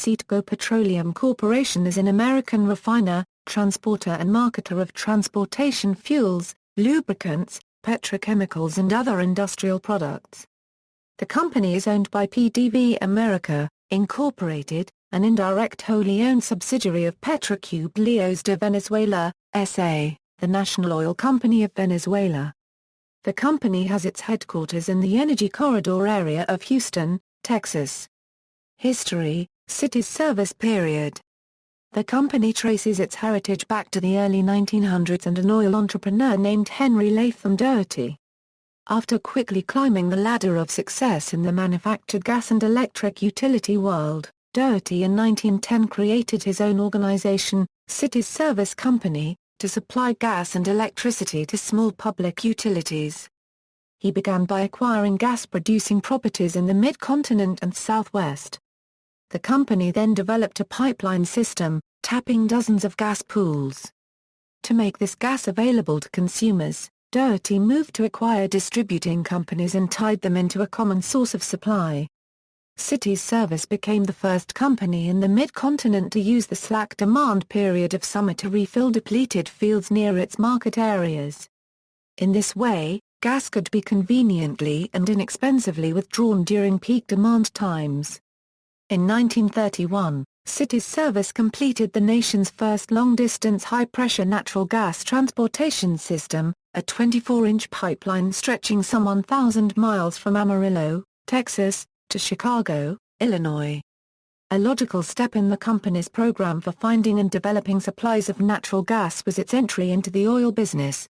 Citgo Petroleum Corporation is an American refiner, transporter and marketer of transportation fuels, lubricants, petrochemicals and other industrial products. The company is owned by PDV America, Incorporated, an indirect wholly owned subsidiary of Petróleos de Venezuela, S.A., the national oil company of Venezuela. The company has its headquarters in the Energy Corridor area of Houston, Texas. History, City's service period. The company traces its heritage back to the early 1900s and an oil entrepreneur named Henry Latham Doherty. After quickly climbing the ladder of success in the manufactured gas and electric utility world, Doherty in 1910 created his own organization, City's Service Company, to supply gas and electricity to small public utilities. He began by acquiring gas-producing properties in the Mid-Continent and Southwest. The company then developed a pipeline system, tapping dozens of gas pools. To make this gas available to consumers, Doherty moved to acquire distributing companies and tied them into a common source of supply. City's Service became the first company in the Mid-Continent to use the slack demand period of summer to refill depleted fields near its market areas. In this way, gas could be conveniently and inexpensively withdrawn during peak demand times. In 1931, City's Service completed the nation's first long-distance high-pressure natural gas transportation system, a 24-inch pipeline stretching some 1,000 miles from Amarillo, Texas, to Chicago, Illinois. A logical step in the company's program for finding and developing supplies of natural gas was its entry into the oil business.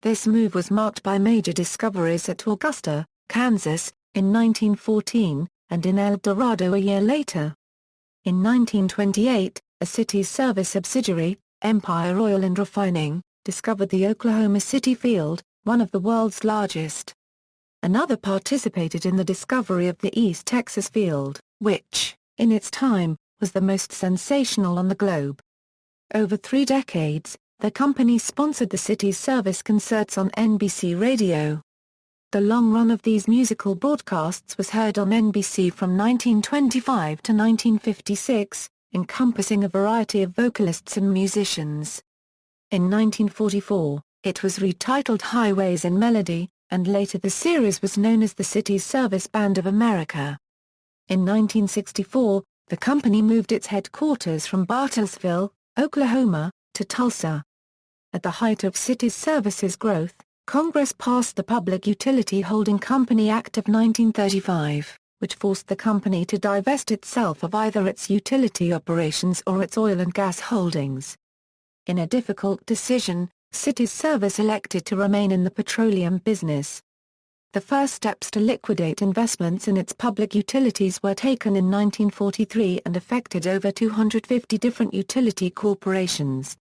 This move was marked by major discoveries at Augusta, Kansas, in 1914, and in El Dorado a year later. In 1928, a City's Service subsidiary, Empire Oil and Refining, discovered the Oklahoma City field, one of the world's largest. Another participated in the discovery of the East Texas field, which, in its time, was the most sensational on the globe. Over 3 decades, the company sponsored the City's Service concerts on NBC Radio. The long run of these musical broadcasts was heard on NBC from 1925 to 1956, encompassing a variety of vocalists and musicians. In 1944, it was retitled Highways and Melody, and later the series was known as the City's Service Band of America. In 1964, the company moved its headquarters from Bartlesville, Oklahoma, to Tulsa. At the height of City's Service's growth, Congress passed the Public Utility Holding Company Act of 1935, which forced the company to divest itself of either its utility operations or its oil and gas holdings. In a difficult decision, City's Service elected to remain in the petroleum business. The first steps to liquidate investments in its public utilities were taken in 1943 and affected over 250 different utility corporations.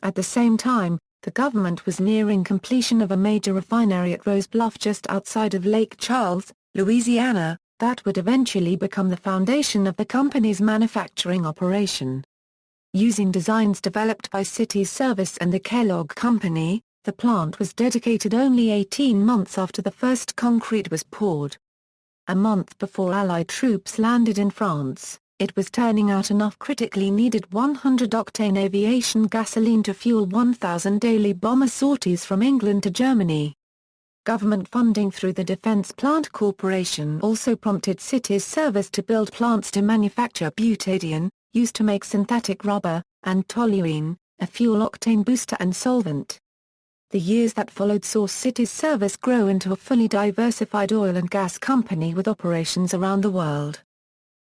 At the same time, the government was nearing completion of a major refinery at Rose Bluff just outside of Lake Charles, Louisiana, that would eventually become the foundation of the company's manufacturing operation. Using designs developed by City's Service and the Kellogg Company, the plant was dedicated only 18 months after the first concrete was poured. A month before Allied troops landed in France, it was turning out enough critically needed 100-octane aviation gasoline to fuel 1,000 daily bomber sorties from England to Germany. Government funding through the Defense Plant Corporation also prompted City's Service to build plants to manufacture butadiene, used to make synthetic rubber, and toluene, a fuel-octane booster and solvent. The years that followed saw City's Service grow into a fully diversified oil and gas company with operations around the world.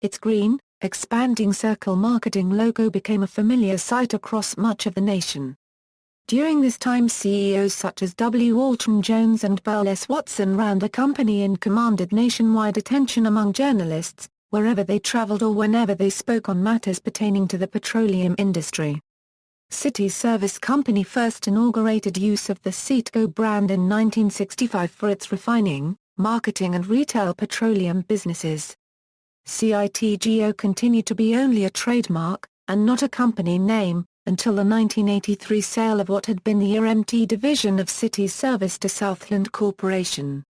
Its green, expanding circle marketing logo became a familiar sight across much of the nation. During this time CEOs such as W. Alton Jones and Burl S. Watson ran the company and commanded nationwide attention among journalists, wherever they traveled or whenever they spoke on matters pertaining to the petroleum industry. City's Service Company first inaugurated use of the Citgo brand in 1965 for its refining, marketing and retail petroleum businesses. Citgo continued to be only a trademark, and not a company name, until the 1983 sale of what had been the EMT division of City's Service to Southland Corporation.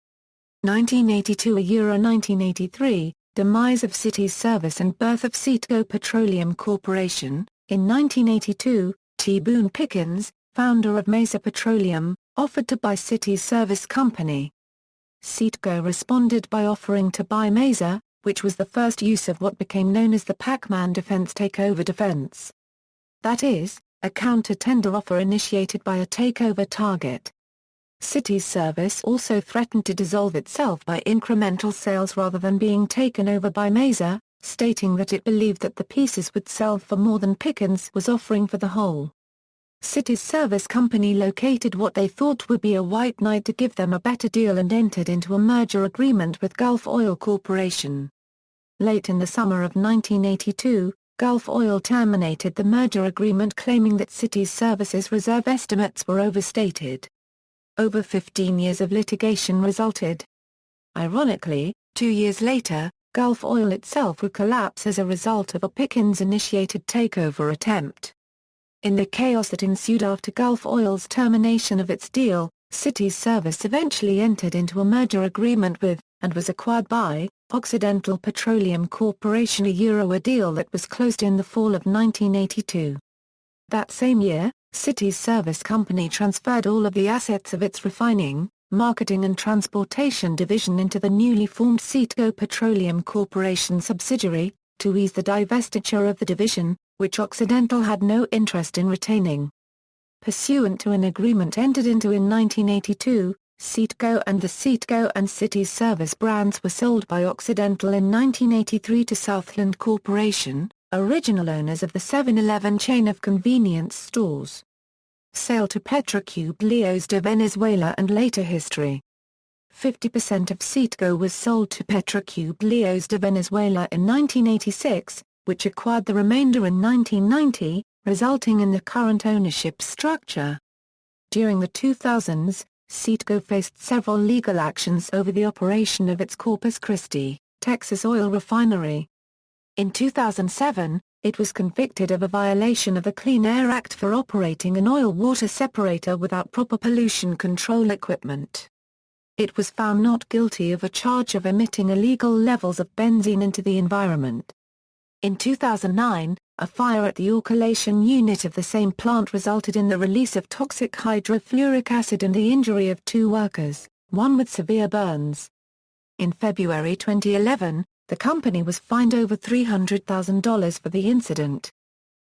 1982 – 1983, Demise of Cities Service and birth of Citgo Petroleum Corporation. In 1982, T. Boone Pickens, founder of Mesa Petroleum, offered to buy Cities Service Company. Citgo responded by offering to buy Mesa, which was the first use of what became known as the Pac-Man defense takeover defense. That is, a counter-tender offer initiated by a takeover target. Cities Service also threatened to dissolve itself by incremental sales rather than being taken over by Mesa, stating that it believed that the pieces would sell for more than Pickens was offering for the whole. Cities Service Company located what they thought would be a white knight to give them a better deal and entered into a merger agreement with Gulf Oil Corporation. Late in the summer of 1982, Gulf Oil terminated the merger agreement claiming that Cities Service's reserve estimates were overstated. Over 15 years of litigation resulted. Ironically, 2 years later, Gulf Oil itself would collapse as a result of a Pickens-initiated takeover attempt. In the chaos that ensued after Gulf Oil's termination of its deal, Cities Service eventually entered into a merger agreement with, and was acquired by, Occidental Petroleum Corporation, a deal that was closed in the fall of 1982. That same year, Cities Service Company transferred all of the assets of its refining, marketing and transportation division into the newly formed Citgo Petroleum Corporation subsidiary, to ease the divestiture of the division, which Occidental had no interest in retaining. Pursuant to an agreement entered into in 1982, Citgo and the Citgo and Cities Service brands were sold by Occidental in 1983 to Southland Corporation, original owners of the 7-Eleven chain of convenience stores. Sale to Petróleos de Venezuela and later history. 50% of Citgo was sold to Petróleos de Venezuela in 1986, which acquired the remainder in 1990, resulting in the current ownership structure. During the 2000s, Citgo faced several legal actions over the operation of its Corpus Christi, Texas oil refinery. In 2007, it was convicted of a violation of the Clean Air Act for operating an oil-water separator without proper pollution control equipment. It was found not guilty of a charge of emitting illegal levels of benzene into the environment. In 2009, a fire at the alkylation unit of the same plant resulted in the release of toxic hydrofluoric acid and the injury of 2 workers, one with severe burns. In February 2011, the company was fined over $300,000 for the incident.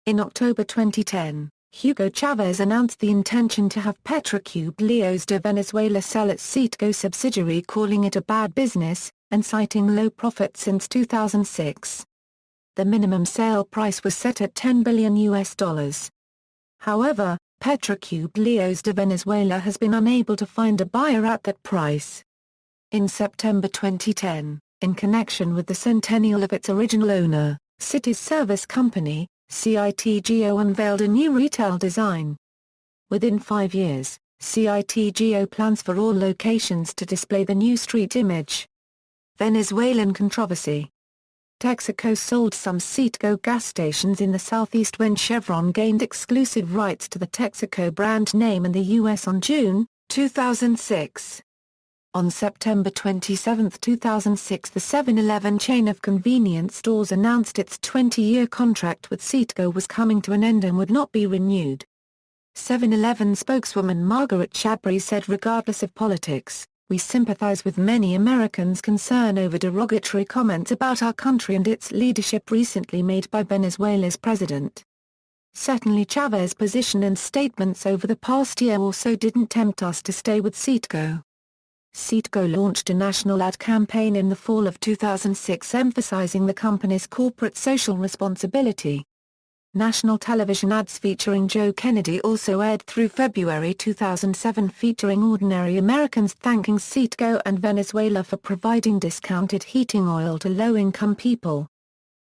In October 2010, Hugo Chavez announced the intention to have Petróleos de Venezuela sell its Citgo subsidiary, calling it a bad business, and citing low profits since 2006. The minimum sale price was set at $10 billion. However, Petróleos de Venezuela has been unable to find a buyer at that price. In September 2010, in connection with the centennial of its original owner, Cities Service Company, Citgo unveiled a new retail design. Within 5 years, Citgo plans for all locations to display the new street image. Venezuelan controversy. Texaco sold some Citgo gas stations in the southeast when Chevron gained exclusive rights to the Texaco brand name in the U.S. on June 2006. On September 27, 2006, the 7-Eleven chain of convenience stores announced its 20-year contract with Citgo was coming to an end and would not be renewed. 7-Eleven spokeswoman Margaret Chabry said, regardless of politics, we sympathize with many Americans' concern over derogatory comments about our country and its leadership recently made by Venezuela's president. Certainly Chavez's position and statements over the past year or so didn't tempt us to stay with Citgo. Citgo launched a national ad campaign in the fall of 2006 emphasizing the company's corporate social responsibility. National television ads featuring Joe Kennedy also aired through February 2007, featuring ordinary Americans thanking Citgo and Venezuela for providing discounted heating oil to low-income people.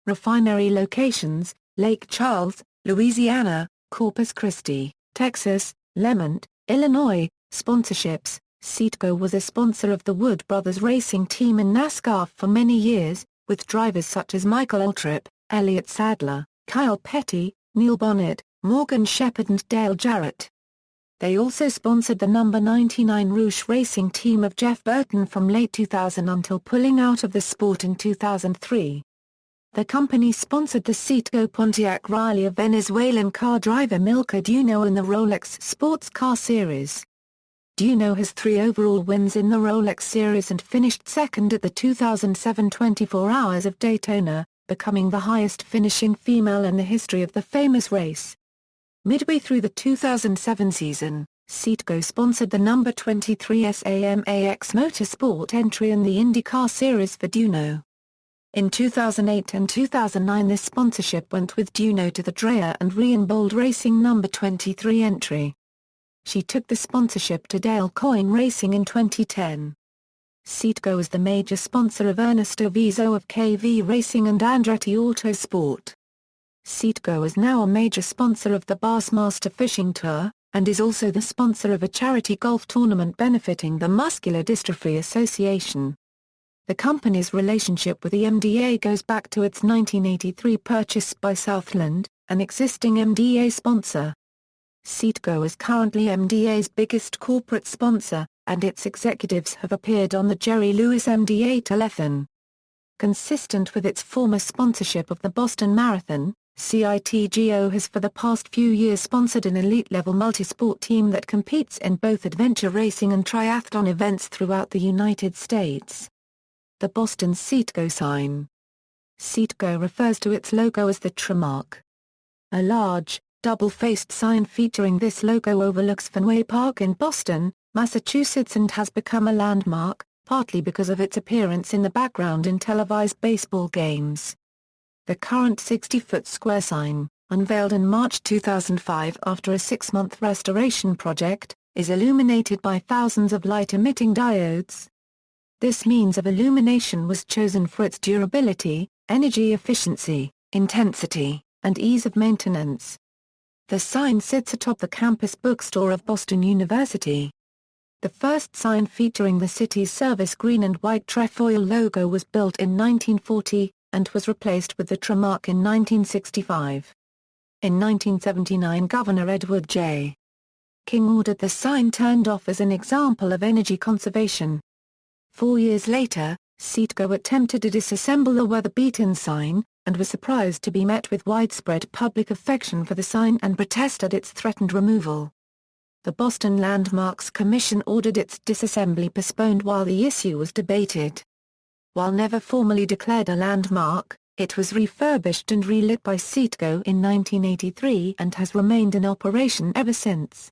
Refinery locations: Lake Charles, Louisiana; Corpus Christi, Texas; Lemont, Illinois. Sponsorships: Citgo was a sponsor of the Wood Brothers racing team in NASCAR for many years, with drivers such as Michael Waltrip, Elliott Sadler, Kyle Petty, Neil Bonnet, Morgan Shepherd and Dale Jarrett. They also sponsored the number 99 Roush racing team of Jeff Burton from late 2000 until pulling out of the sport in 2003. The company sponsored the Citgo Pontiac Riley of Venezuelan car driver Milka Duno in the Rolex Sports Car Series. Duno has 3 overall wins in the Rolex Series and finished second at the 2007 24 Hours of Daytona, becoming the highest finishing female in the history of the famous race. Midway through the 2007 season, Citgo sponsored the number 23 SAMAX Motorsport entry in the IndyCar Series for Duno. In 2008 and 2009 this sponsorship went with Duno to the Dreyer and Reinbold Racing number 23 entry. She took the sponsorship to Dale Coyne Racing in 2010. Citgo is the major sponsor of Ernesto Vizo of KV Racing and Andretti Autosport. Citgo is now a major sponsor of the Bassmaster Fishing Tour, and is also the sponsor of a charity golf tournament benefiting the Muscular Dystrophy Association. The company's relationship with the MDA goes back to its 1983 purchase by Southland, an existing MDA sponsor. Citgo is currently MDA's biggest corporate sponsor, and its executives have appeared on the Jerry Lewis MDA telethon. Consistent with its former sponsorship of the Boston Marathon, Citgo has for the past few years sponsored an elite-level multisport team that competes in both adventure racing and triathlon events throughout the United States. The Boston Citgo sign. Citgo refers to its logo as the Tramark. A large, double-faced sign featuring this logo overlooks Fenway Park in Boston, Massachusetts and has become a landmark, partly because of its appearance in the background in televised baseball games. The current 60-foot square sign, unveiled in March 2005 after a 6-month restoration project, is illuminated by thousands of light-emitting diodes. This means of illumination was chosen for its durability, energy efficiency, intensity, and ease of maintenance. The sign sits atop the campus bookstore of Boston University. The first sign featuring the city's service green and white trefoil logo was built in 1940, and was replaced with the Tramark in 1965. In 1979 Governor Edward J. King ordered the sign turned off as an example of energy conservation. 4 years later, Citgo attempted to disassemble the weather-beaten sign, and was surprised to be met with widespread public affection for the sign and protest at its threatened removal. The Boston Landmarks Commission ordered its disassembly postponed while the issue was debated. While never formally declared a landmark, it was refurbished and relit by Citgo in 1983 and has remained in operation ever since.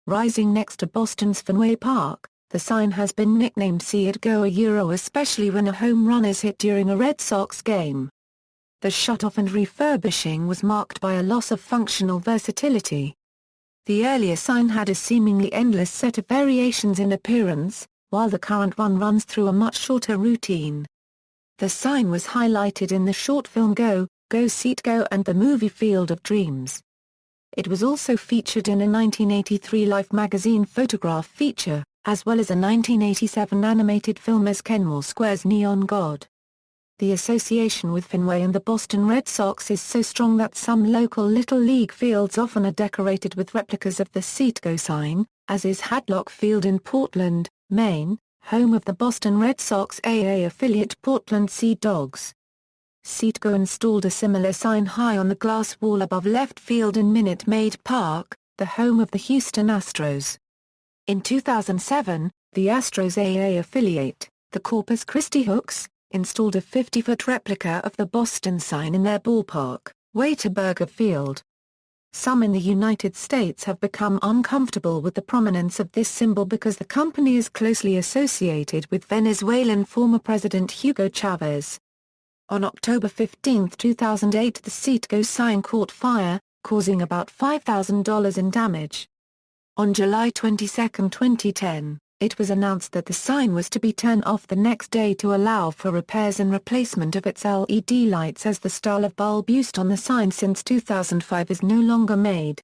Rising next to Boston's Fenway Park, the sign has been nicknamed Citgo especially when a home run is hit during a Red Sox game. The shut-off and refurbishing was marked by a loss of functional versatility. The earlier sign had a seemingly endless set of variations in appearance, while the current one runs through a much shorter routine. The sign was highlighted in the short film Go Citgo and the movie Field of Dreams. It was also featured in a 1983 Life magazine photograph feature, as well as a 1987 animated film as Kenmore Square's Neon God. The association with Fenway and the Boston Red Sox is so strong that some local Little League fields often are decorated with replicas of the Citgo sign, as is Hadlock Field in Portland, Maine, home of the Boston Red Sox AA affiliate Portland Sea Dogs. Citgo installed a similar sign high on the glass wall above left field in Minute Maid Park, the home of the Houston Astros. In 2007, the Astros AA affiliate, the Corpus Christi Hooks, installed a 50-foot replica of the Boston sign in their ballpark, Whataburger Field. Some in the United States have become uncomfortable with the prominence of this symbol because the company is closely associated with Venezuelan former President Hugo Chavez. On October 15, 2008 the Citgo sign caught fire, causing about $5,000 in damage. On July 22, 2010, it was announced that the sign was to be turned off the next day to allow for repairs and replacement of its LED lights as the style of bulb used on the sign since 2005 is no longer made.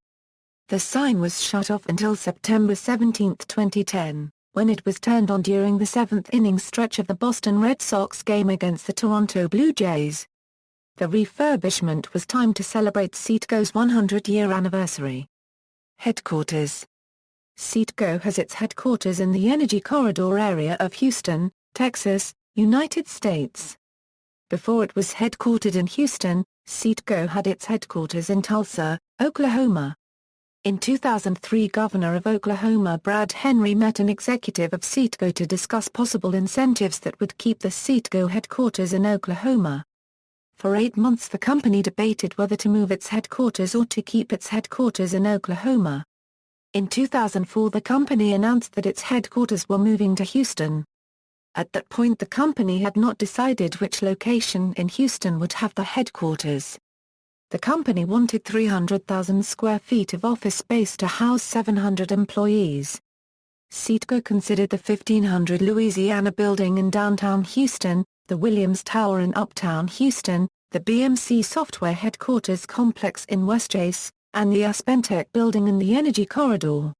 The sign was shut off until September 17, 2010, when it was turned on during the seventh-inning stretch of the Boston Red Sox game against the Toronto Blue Jays. The refurbishment was timed to celebrate Citgo's 100-year anniversary. Headquarters. Citgo has its headquarters in the Energy Corridor area of Houston, Texas, United States. Before it was headquartered in Houston, Citgo had its headquarters in Tulsa, Oklahoma. In 2003, Governor of Oklahoma Brad Henry met an executive of Citgo to discuss possible incentives that would keep the Citgo headquarters in Oklahoma. For 8 months the company debated whether to move its headquarters or to keep its headquarters in Oklahoma. In 2004 the company announced that its headquarters were moving to Houston. At that point the company had not decided which location in Houston would have the headquarters. The company wanted 300,000 square feet of office space to house 700 employees. Citgo considered the 1500 Louisiana building in downtown Houston, the Williams Tower in uptown Houston, the BMC Software headquarters complex in West Chase, and the Aspentech building in the Energy Corridor.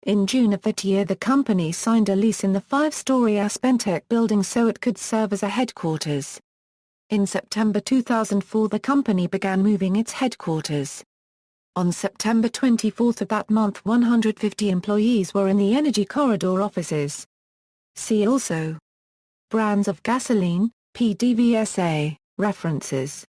In June of that year the company signed a lease in the 5-story Aspentech building so it could serve as a headquarters. In September 2004 the company began moving its headquarters. On September 24 of that month 150 employees were in the Energy Corridor offices. See also: Brands of gasoline, PDVSA, references.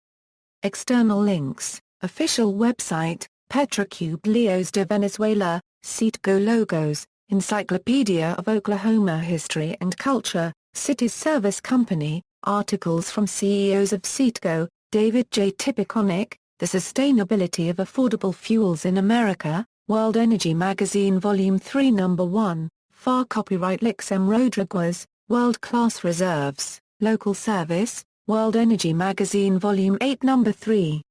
External links, official website, Petróleos de Venezuela, Citgo logos, Encyclopedia of Oklahoma History and Culture, Cities Service Company, articles from CEOs of Citgo, David J. Tipiconic, The Sustainability of Affordable Fuels in America, World Energy Magazine Volume 3 No. 1, FAR Copyright Lix M. Rodriguez, World Class Reserves, Local Service, World Energy Magazine Volume 8 No. 3.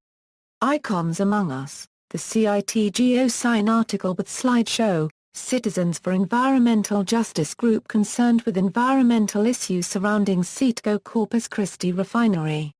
Icons Among Us, the Citgo sign article with slideshow, Citizens for Environmental Justice group concerned with environmental issues surrounding Citgo Corpus Christi refinery.